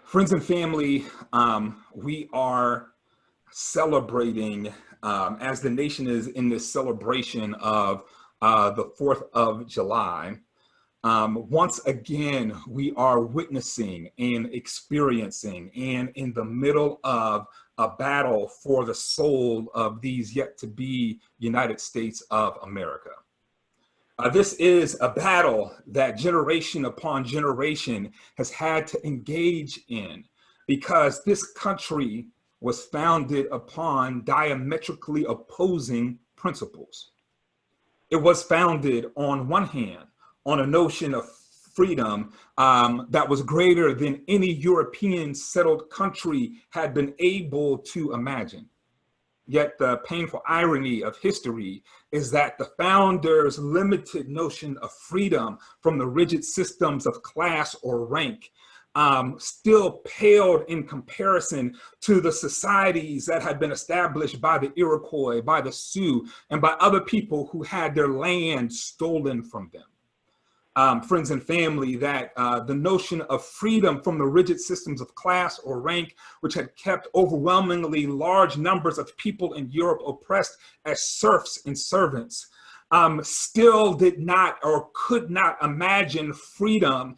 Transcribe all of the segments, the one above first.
Friends and family, we are celebrating as the nation is in this celebration of the 4th of July. Once again, we are witnessing and experiencing and in the middle of a battle for the soul of these yet to be United States of America. This is a battle that generation upon generation has had to engage in because this country was founded upon diametrically opposing principles. It was founded on one hand on a notion of freedom that was greater than any European settled country had been able to imagine. Yet the painful irony of history is that the founders' limited notion of freedom from the rigid systems of class or rank still paled in comparison to the societies that had been established by the Iroquois, by the Sioux, and by other people who had their land stolen from them. Friends and family, that the notion of freedom from the rigid systems of class or rank, which had kept overwhelmingly large numbers of people in Europe oppressed as serfs and servants, still did not or could not imagine freedom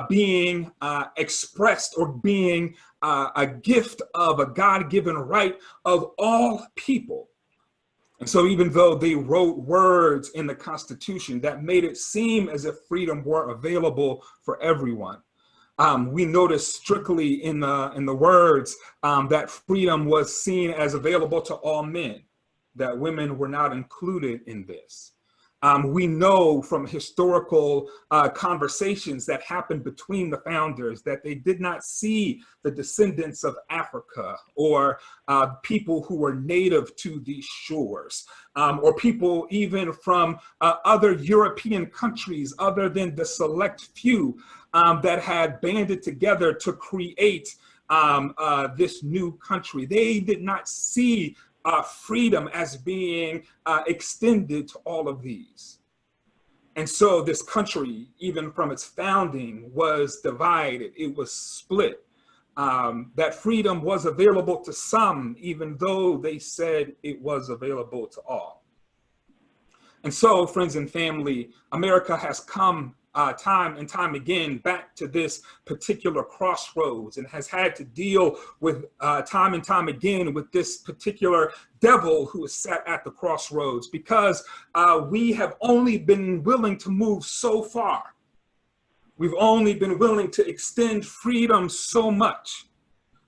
being expressed or being a gift of a God-given right of all people. And so even though they wrote words in the Constitution that made it seem as if freedom were available for everyone, we notice strictly in the words that freedom was seen as available to all men, that women were not included in this. We know from historical conversations that happened between the founders that they did not see the descendants of Africa or people who were native to these shores or people even from other European countries other than the select few that had banded together to create this new country. They did not see freedom as being extended to all of these. And so this country, even from its founding, was divided. It was split. That freedom was available to some, even though they said it was available to all. And so, friends and family, America has come time and time again back to this particular crossroads and has had to deal with time and time again with this particular devil who is sat at the crossroads, because we have only been willing to move so far. We've only been willing to extend freedom so much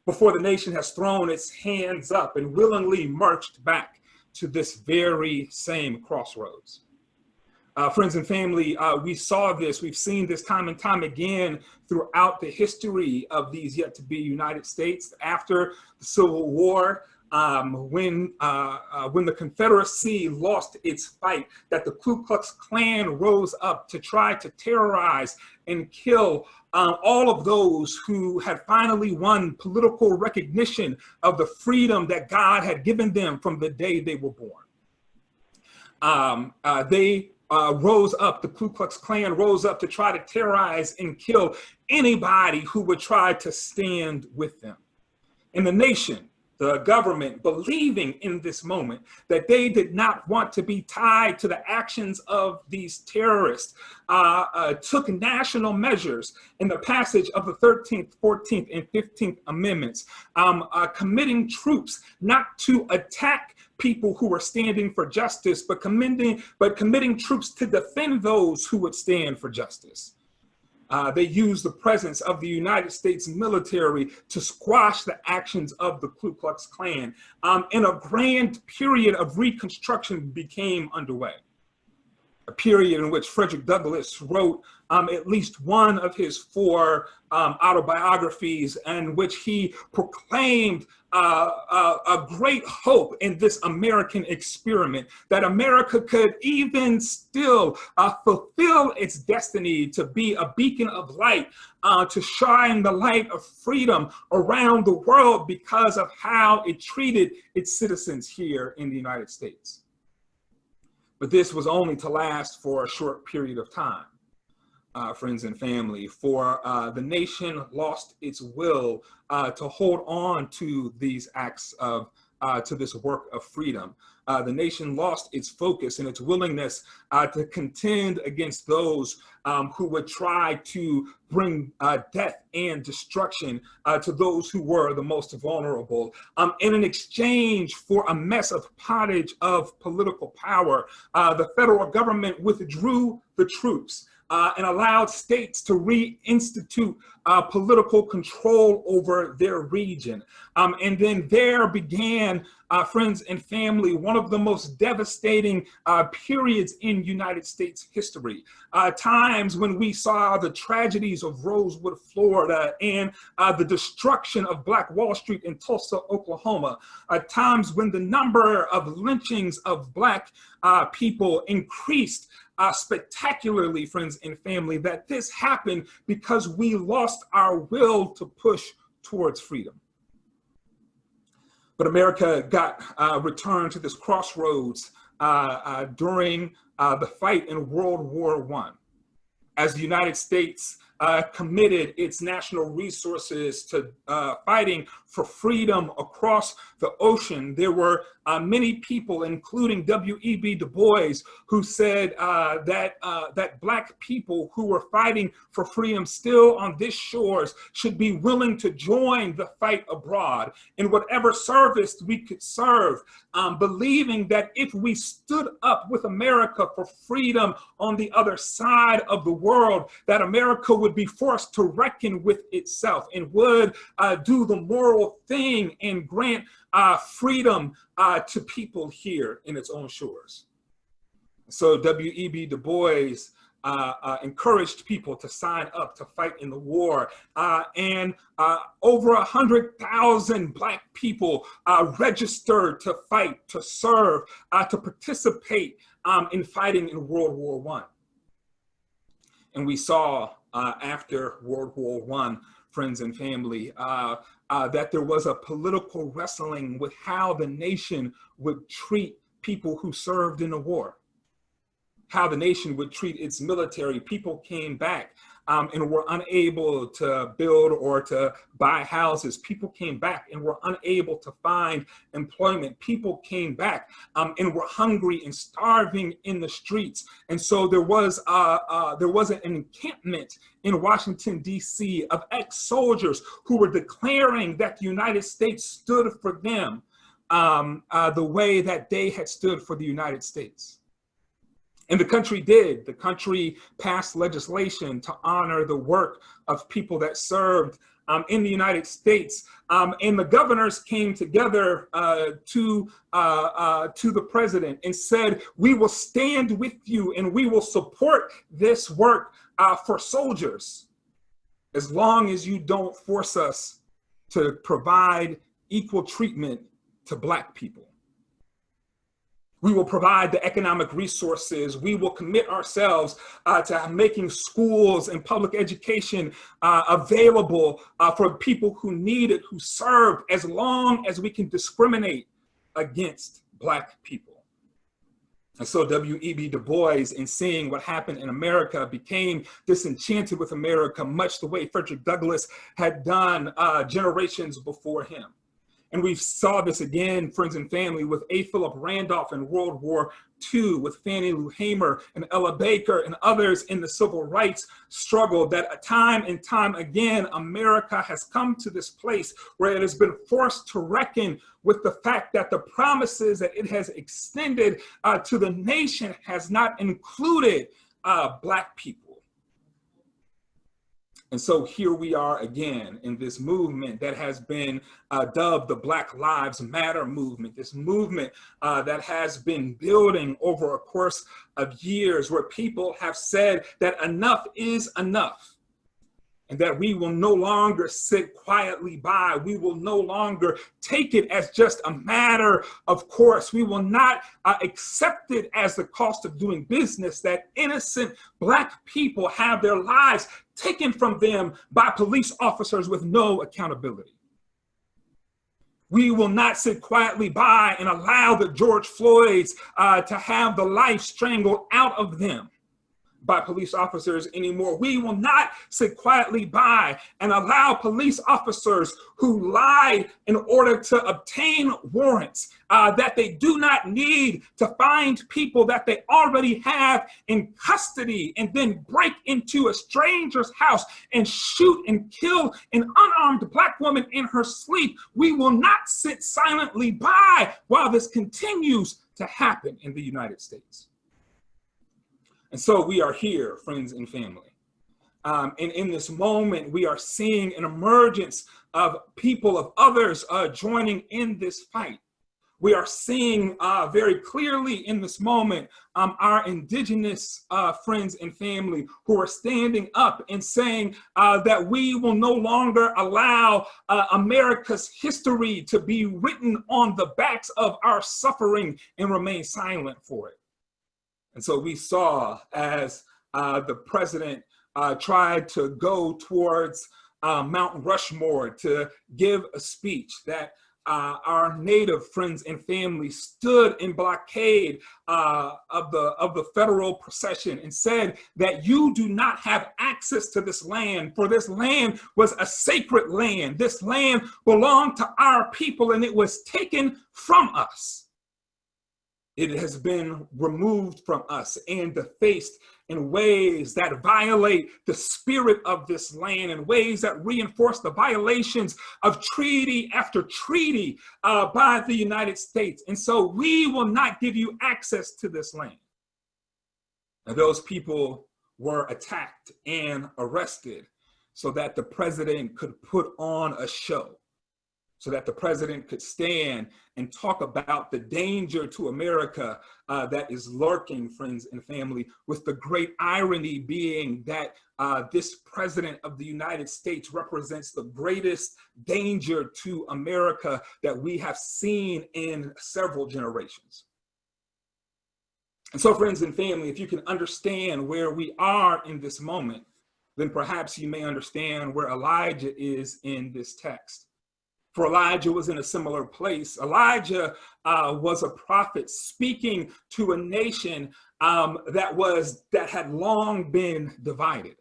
before the nation has thrown its hands up and willingly marched back to this very same crossroads. Friends and family, we saw this, we've seen this time and time again throughout the history of these yet to be United States. After the Civil War, when the Confederacy lost its fight, that the Ku Klux Klan rose up to try to terrorize and kill all of those who had finally won political recognition of the freedom that God had given them from the day they were born. They rose up, the Ku Klux Klan rose up to try to terrorize and kill anybody who would try to stand with them. And the nation, the government, believing in this moment that they did not want to be tied to the actions of these terrorists, took national measures in the passage of the 13th, 14th, and 15th Amendments, committing troops not to attack people who were standing for justice, but committing troops to defend those who would stand for justice. They used the presence of the United States military to squash the actions of the Ku Klux Klan. And a grand period of Reconstruction became underway. A period in which Frederick Douglass wrote at least one of his 4 autobiographies, in which he proclaimed a great hope in this American experiment, that America could even still fulfill its destiny to be a beacon of light, to shine the light of freedom around the world because of how it treated its citizens here in the United States. But this was only to last for a short period of time. friends and family, for the nation lost its will to hold on to these acts of, to this work of freedom. The nation lost its focus and its willingness to contend against those who would try to bring death and destruction to those who were the most vulnerable. In an exchange for a mess of pottage of political power, the federal government withdrew the troops and allowed states to reinstitute political control over their region. And then there began, friends and family, one of the most devastating periods in United States history. Times when we saw the tragedies of Rosewood, Florida, and the destruction of Black Wall Street in Tulsa, Oklahoma. Times when the number of lynchings of Black people increased spectacularly, friends and family, that this happened because we lost our will to push towards freedom. But America got returned to this crossroads during the fight in World War I. As the United States committed its national resources to fighting for freedom across the ocean, there were many people, including W.E.B. Du Bois, who said that Black people who were fighting for freedom still on this shores should be willing to join the fight abroad in whatever service we could serve, believing that if we stood up with America for freedom on the other side of the world, that America would be forced to reckon with itself and would do the moral thing and grant freedom to people here in its own shores. So W.E.B. Du Bois encouraged people to sign up to fight in the war, and over 100,000 Black people registered to fight, to serve, to participate in fighting in World War I. And we saw after World War I, friends and family, that there was a political wrestling with how the nation would treat people who served in the war, how the nation would treat its military. People came back and were unable to build or to buy houses. People came back and were unable to find employment. People came back and were hungry and starving in the streets. And so there was an encampment in Washington, D.C. of ex-soldiers who were declaring that the United States stood for them the way that they had stood for the United States. And the country did. The country passed legislation to honor the work of people that served in the United States. And the governors came together to the president and said, we will stand with you and we will support this work for soldiers, as long as you don't force us to provide equal treatment to Black people. We will provide the economic resources. We will commit ourselves to making schools and public education available for people who need it, who serve, as long as we can discriminate against Black people. And so W.E.B. Du Bois, in seeing what happened in America, became disenchanted with America, much the way Frederick Douglass had done generations before him. And we saw this again, friends and family, with A. Philip Randolph in World War II, with Fannie Lou Hamer and Ella Baker and others in the civil rights struggle, that time and time again, America has come to this place where it has been forced to reckon with the fact that the promises that it has extended to the nation has not included Black people. And so here we are again in this movement that has been dubbed the Black Lives Matter movement, this movement that has been building over a course of years, where people have said that enough is enough, and that we will no longer sit quietly by. We will no longer take it as just a matter of course. We will not accept it as the cost of doing business, that innocent Black people have their lives taken from them by police officers with no accountability. We will not sit quietly by and allow the George Floyds to have the life strangled out of them by police officers anymore. We will not sit quietly by and allow police officers who lie in order to obtain warrants that they do not need to find people that they already have in custody and then break into a stranger's house and shoot and kill an unarmed Black woman in her sleep. We will not sit silently by while this continues to happen in the United States. And so we are here, friends and family. And in this moment, we are seeing an emergence of people, of others joining in this fight. We are seeing very clearly in this moment our indigenous friends and family who are standing up and saying that we will no longer allow America's history to be written on the backs of our suffering and remain silent for it. And so we saw as the president tried to go towards Mount Rushmore to give a speech that our Native friends and family stood in blockade of the federal procession and said that you do not have access to this land, for this land was a sacred land. This land belonged to our people and it was taken from us. It has been removed from us and defaced in ways that violate the spirit of this land, in ways that reinforce the violations of treaty after treaty by the United States. And so we will not give you access to this land. And those people were attacked and arrested so that the president could put on a show, so that the president could stand and talk about the danger to America that is lurking, friends and family, with the great irony being that this president of the United States represents the greatest danger to America that we have seen in several generations. And so, friends and family, if you can understand where we are in this moment, then perhaps you may understand where Elijah is in this text. For Elijah was in a similar place. Elijah was a prophet speaking to a nation that had long been divided.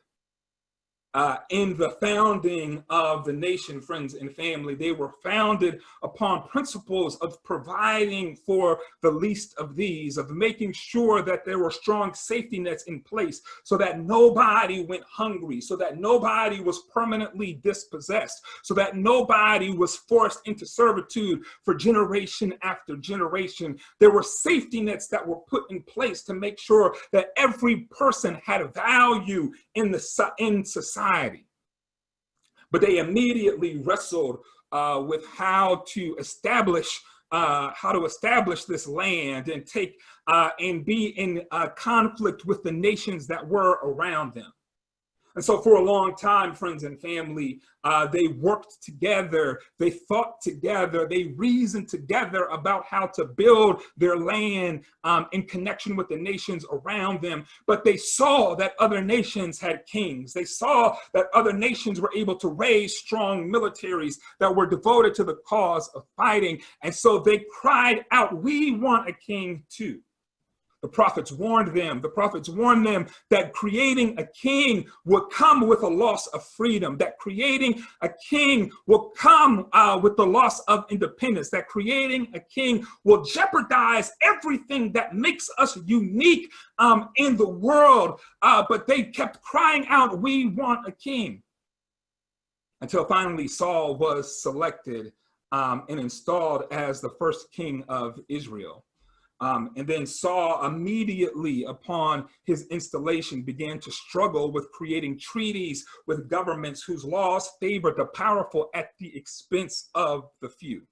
In the founding of the nation, friends and family, they were founded upon principles of providing for the least of these, of making sure that there were strong safety nets in place so that nobody went hungry, so that nobody was permanently dispossessed, so that nobody was forced into servitude for generation after generation. There were safety nets that were put in place to make sure that every person had value in society. But they immediately wrestled with how to establish this land and take and be in conflict with the nations that were around them. And so for a long time, friends and family, they worked together, they thought together, they reasoned together about how to build their land in connection with the nations around them. But they saw that other nations had kings. They saw that other nations were able to raise strong militaries that were devoted to the cause of fighting. And so they cried out, "We want a king too." The prophets warned them that creating a king would come with a loss of freedom, that creating a king will come with the loss of independence, that creating a king will jeopardize everything that makes us unique in the world. But they kept crying out, "We want a king," until finally Saul was selected and installed as the first king of Israel. And then Saul immediately upon his installation began to struggle with creating treaties with governments whose laws favored the powerful at the expense of the few.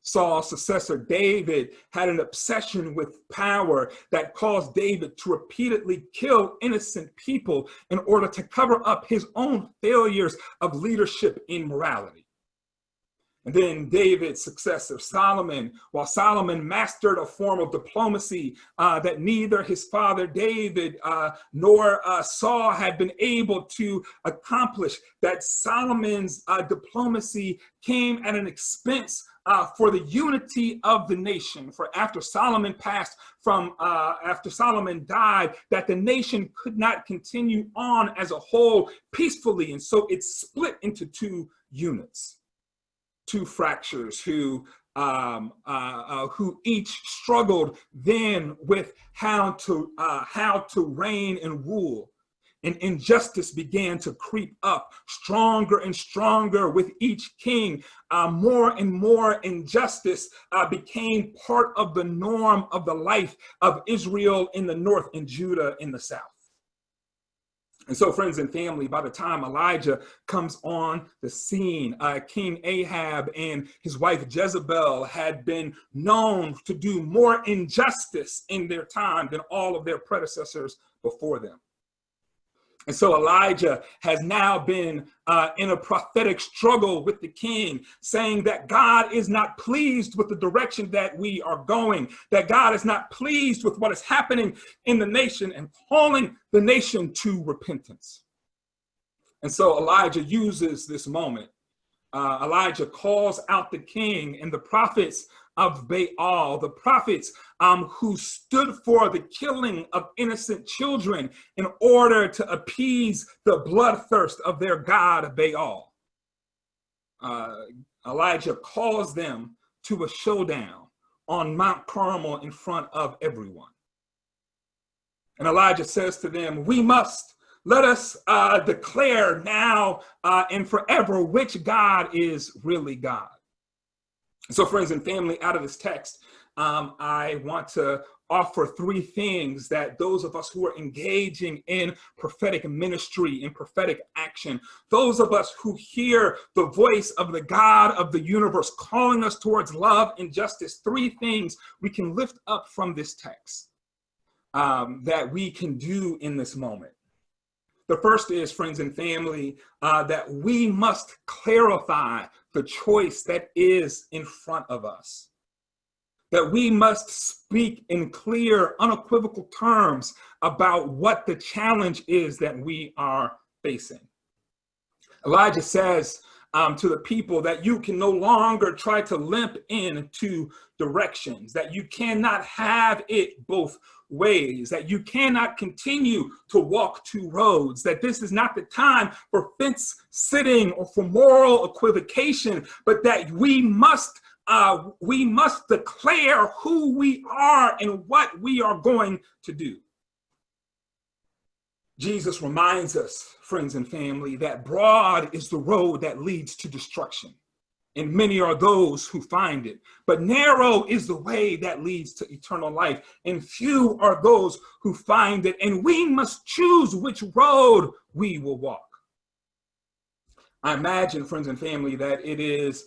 Saul's successor David had an obsession with power that caused David to repeatedly kill innocent people in order to cover up his own failures of leadership and morality. And then David's successor, Solomon, while Solomon mastered a form of diplomacy that neither his father David nor Saul had been able to accomplish, that Solomon's diplomacy came at an expense for the unity of the nation. For after Solomon after Solomon died, that the nation could not continue on as a whole peacefully. And so it split into two units, two fractures who each struggled then with how to reign and rule. And injustice began to creep up stronger and stronger with each king. More and more injustice became part of the norm of the life of Israel in the north and Judah in the south. And so, friends and family, by the time Elijah comes on the scene, King Ahab and his wife Jezebel had been known to do more injustice in their time than all of their predecessors before them. And so Elijah has now been in a prophetic struggle with the king, saying that God is not pleased with the direction that we are going, that God is not pleased with what is happening in the nation, and calling the nation to repentance. And so Elijah uses this moment. Elijah calls out the king and the prophets of Baal, the prophets who stood for the killing of innocent children in order to appease the bloodthirst of their god Baal. Elijah calls them to a showdown on Mount Carmel in front of everyone. And Elijah says to them, let us declare now and forever which God is really God. So, friends and family, out of this text, I want to offer three things that those of us who are engaging in prophetic ministry, in prophetic action, those of us who hear the voice of the God of the universe calling us towards love and justice, three things we can lift up from this text that we can do in this moment. The first is, friends and family, that we must clarify the choice that is in front of us. That we must speak in clear, unequivocal terms about what the challenge is that we are facing. Elijah says to the people that you can no longer try to limp in two directions, that you cannot have it both ways, that you cannot continue to walk two roads, that this is not the time for fence sitting or for moral equivocation, but that we must declare who we are and what we are going to do. Jesus reminds us, friends and family, that broad is the road that leads to destruction, and many are those who find it. But narrow is the way that leads to eternal life, and few are those who find it. And we must choose which road we will walk. I imagine, friends and family, that it is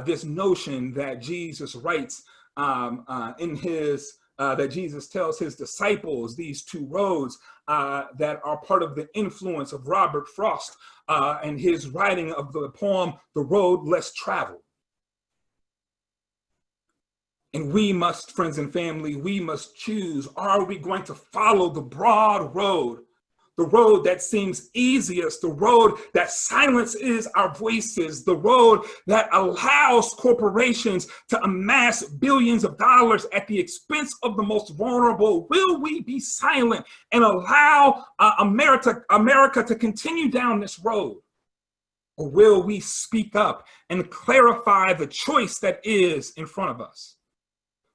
this notion that Jesus writes that Jesus tells his disciples, these two roads that are part of the influence of Robert Frost and his writing of the poem, The Road Less Traveled. And we must, friends and family, we must choose, are we going to follow the broad road, the road that seems easiest, the road that silences our voices, the road that allows corporations to amass billions of dollars at the expense of the most vulnerable? Will we be silent and allow America to continue down this road? Or will we speak up and clarify the choice that is in front of us?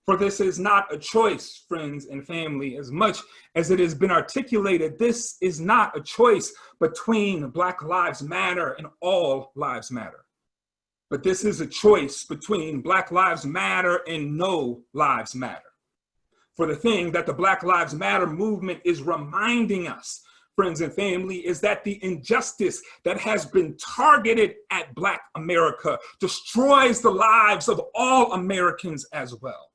For this is not a choice, friends and family, as much as it has been articulated. This is not a choice between Black Lives Matter and All Lives Matter. But this is a choice between Black Lives Matter and No Lives Matter. For the thing that the Black Lives Matter movement is reminding us, friends and family, is that the injustice that has been targeted at Black America destroys the lives of all Americans as well.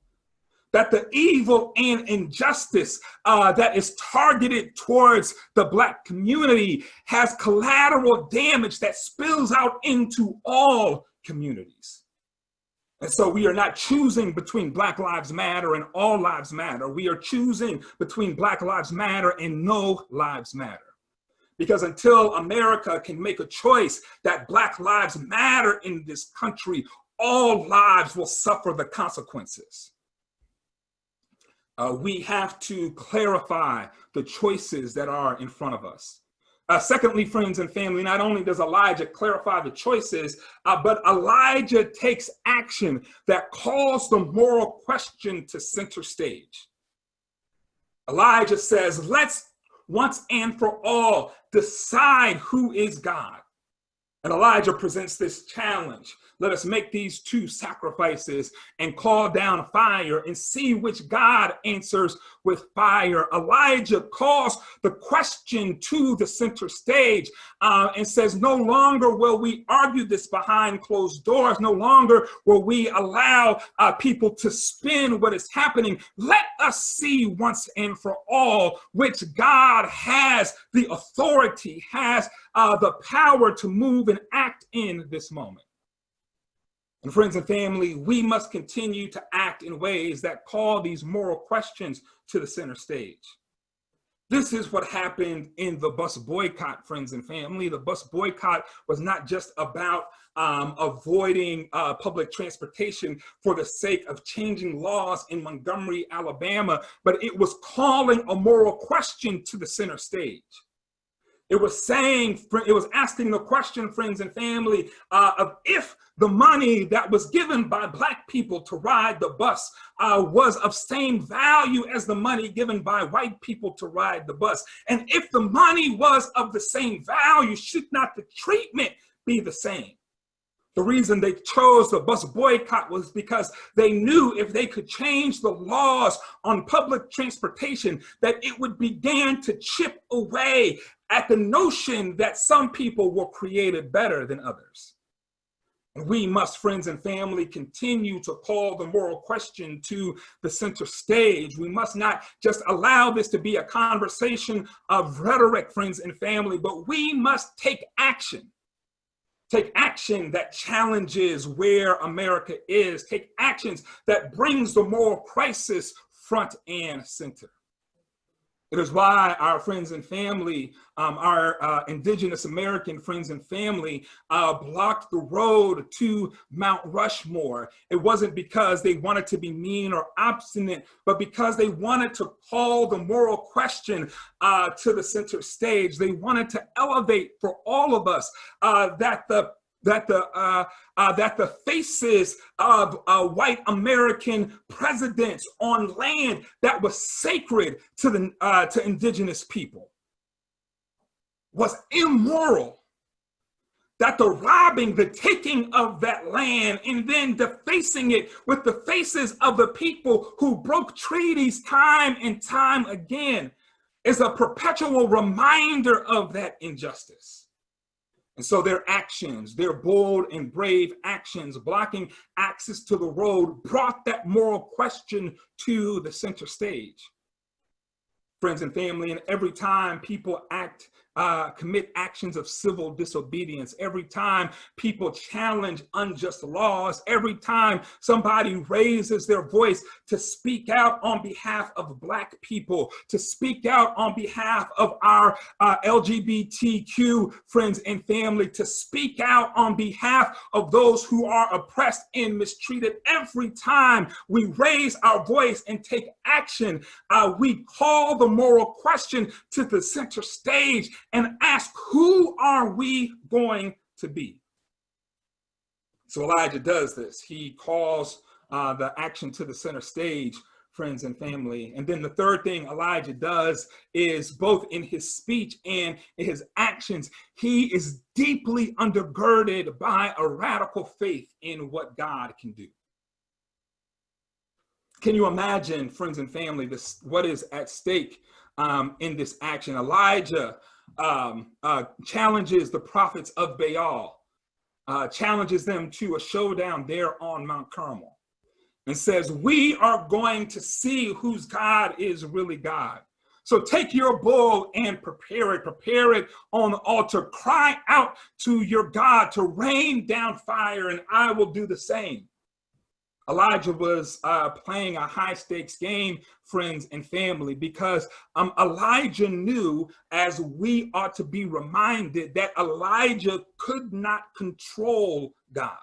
That the evil and injustice that is targeted towards the Black community has collateral damage that spills out into all communities. And so we are not choosing between Black Lives Matter and All Lives Matter. We are choosing between Black Lives Matter and No Lives Matter. Because until America can make a choice that Black lives matter in this country, all lives will suffer the consequences. We have to clarify the choices that are in front of us. Secondly, friends and family, not only does Elijah clarify the choices, but Elijah takes action that calls the moral question to center stage. Elijah says, let's once and for all decide who is God. And Elijah presents this challenge. Let us make these two sacrifices and call down fire and see which God answers with fire. Elijah calls the question to the center stage and says, no longer will we argue this behind closed doors. No longer will we allow people to spin what is happening. Let us see once and for all which God has the authority, has the power to move and act in this moment. And friends and family, we must continue to act in ways that call these moral questions to the center stage. This is what happened in the bus boycott, friends and family. The bus boycott was not just about avoiding public transportation for the sake of changing laws in Montgomery, Alabama, but it was calling a moral question to the center stage. It was asking the question, friends and family, of if the money that was given by Black people to ride the bus was of same value as the money given by white people to ride the bus. And if the money was of the same value, should not the treatment be the same? The reason they chose the bus boycott was because they knew if they could change the laws on public transportation, that it would begin to chip away at the notion that some people were created better than others. And we must, friends and family, continue to call the moral question to the center stage. We must not just allow this to be a conversation of rhetoric, friends and family, but we must take action. Take action that challenges where America is. Take actions that brings the moral crisis front and center. It is why our friends and family, our indigenous American friends and family blocked the road to Mount Rushmore. It wasn't because they wanted to be mean or obstinate, but because they wanted to call the moral question to the center stage. They wanted to elevate for all of us that the faces of white American presidents on land that was sacred to indigenous people was immoral. That the robbing, the taking of that land, and then defacing it with the faces of the people who broke treaties time and time again is a perpetual reminder of that injustice. And so their actions, their bold and brave actions, blocking access to the road, brought that moral question to the center stage. Friends and family, and every time people commit actions of civil disobedience, every time people challenge unjust laws, every time somebody raises their voice to speak out on behalf of Black people, to speak out on behalf of our LGBTQ friends and family, to speak out on behalf of those who are oppressed and mistreated, every time we raise our voice and take action, we call the moral question to the center stage and ask, who are we going to be? So Elijah does this. He calls the action to the center stage, friends and family. And then the third thing Elijah does is, both in his speech and in his actions, he is deeply undergirded by a radical faith in what God can do. Can you imagine, friends and family, what is at stake in this action? Elijah challenges the prophets of Baal, challenges them to a showdown there on Mount Carmel, and says, we are going to see whose God is really God. So take your bull and prepare it on the altar, cry out to your God to rain down fire, and I will do the same. Elijah was playing a high stakes game, friends and family, because Elijah knew, as we ought to be reminded, that Elijah could not control God.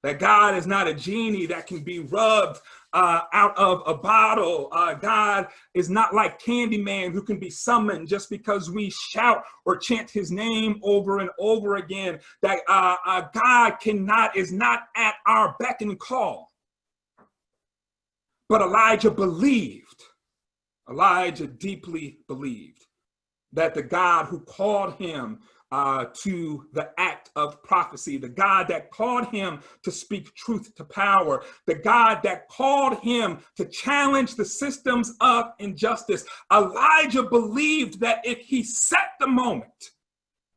That God is not a genie that can be rubbed out of a bottle. God is not like Candyman who can be summoned just because we shout or chant his name over and over again. That God is not at our beck and call. But Elijah believed, Elijah deeply believed that the God who called him to the act of prophecy, the God that called him to speak truth to power, the God that called him to challenge the systems of injustice. Elijah believed that if he set the moment,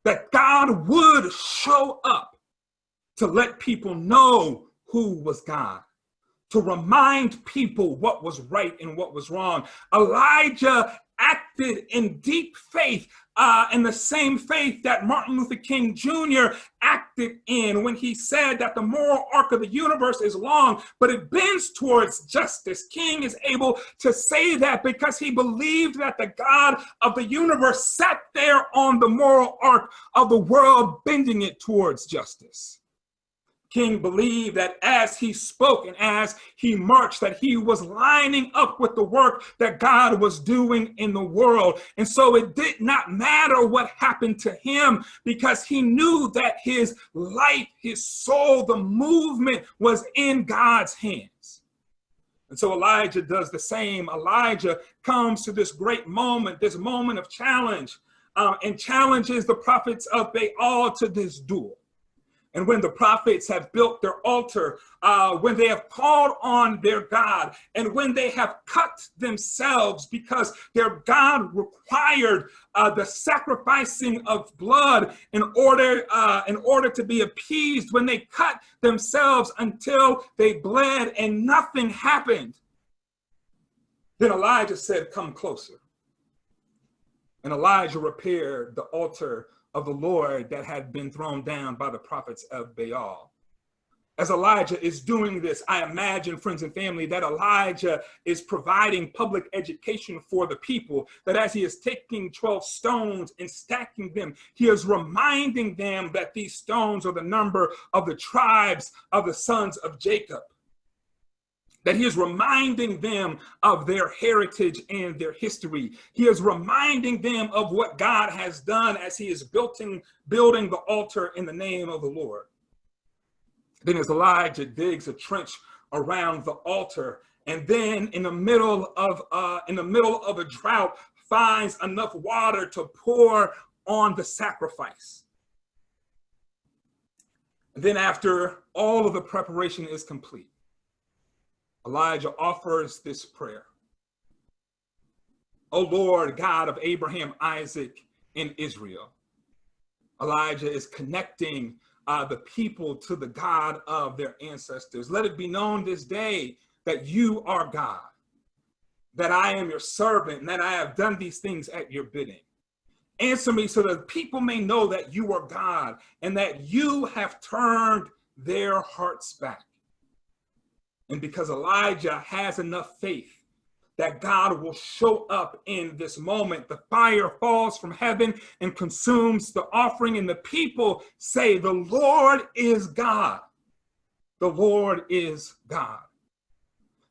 that God would show up to let people know who was God, to remind people what was right and what was wrong. Elijah acted in deep faith, in the same faith that Martin Luther King Jr. acted in when he said that the moral arc of the universe is long, but it bends towards justice. King is able to say that because he believed that the God of the universe sat there on the moral arc of the world, bending it towards justice. King believed that as he spoke and as he marched, that he was lining up with the work that God was doing in the world. And so it did not matter what happened to him, because he knew that his life, his soul, the movement was in God's hands. And so Elijah does the same. Elijah comes to this great moment, this moment of challenge, and challenges the prophets of Baal to this duel. And when the prophets have built their altar, when they have called on their God, and when they have cut themselves because their God required the sacrificing of blood in order to be appeased, when they cut themselves until they bled and nothing happened, then Elijah said, "Come closer." And Elijah repaired the altar of the Lord that had been thrown down by the prophets of Baal. As Elijah is doing this, I imagine, friends and family, that Elijah is providing public education for the people, that as he is taking 12 stones and stacking them, he is reminding them that these stones are the number of the tribes of the sons of Jacob. That he is reminding them of their heritage and their history. He is reminding them of what God has done as he is building the altar in the name of the Lord. Then as Elijah digs a trench around the altar, and then in the middle of a drought, finds enough water to pour on the sacrifice. And then after all of the preparation is complete, Elijah offers this prayer. "O Lord, God of Abraham, Isaac, and Israel." Elijah is connecting the people to the God of their ancestors. "Let it be known this day that you are God, that I am your servant, and that I have done these things at your bidding. Answer me so that people may know that you are God, and that you have turned their hearts back." And because Elijah has enough faith that God will show up in this moment, the fire falls from heaven and consumes the offering, and the people say, "The Lord is God. The Lord is God."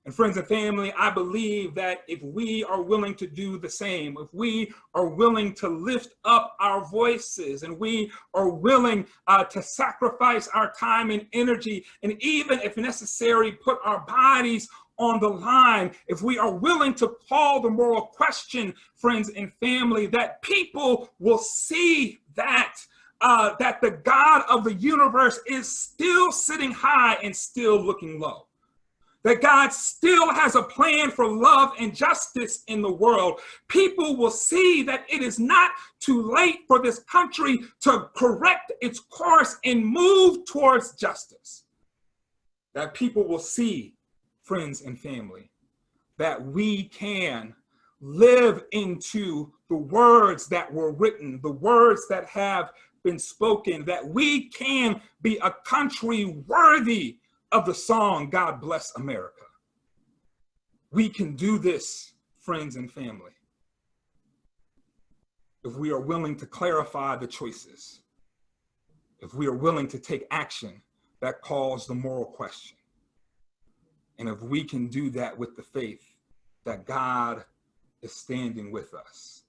And friends and family, I believe that if we are willing to do the same, if we are willing to lift up our voices, and we are willing to sacrifice our time and energy, and even if necessary, put our bodies on the line, if we are willing to call the moral question, friends and family, that people will see that the God of the universe is still sitting high and still looking low. That God still has a plan for love and justice in the world. People will see that it is not too late for this country to correct its course and move towards justice. That people will see, friends and family, that we can live into the words that were written, the words that have been spoken, that we can be a country worthy of the song, God Bless America. We can do this, friends and family, if we are willing to clarify the choices, if we are willing to take action that calls the moral question, and if we can do that with the faith that God is standing with us.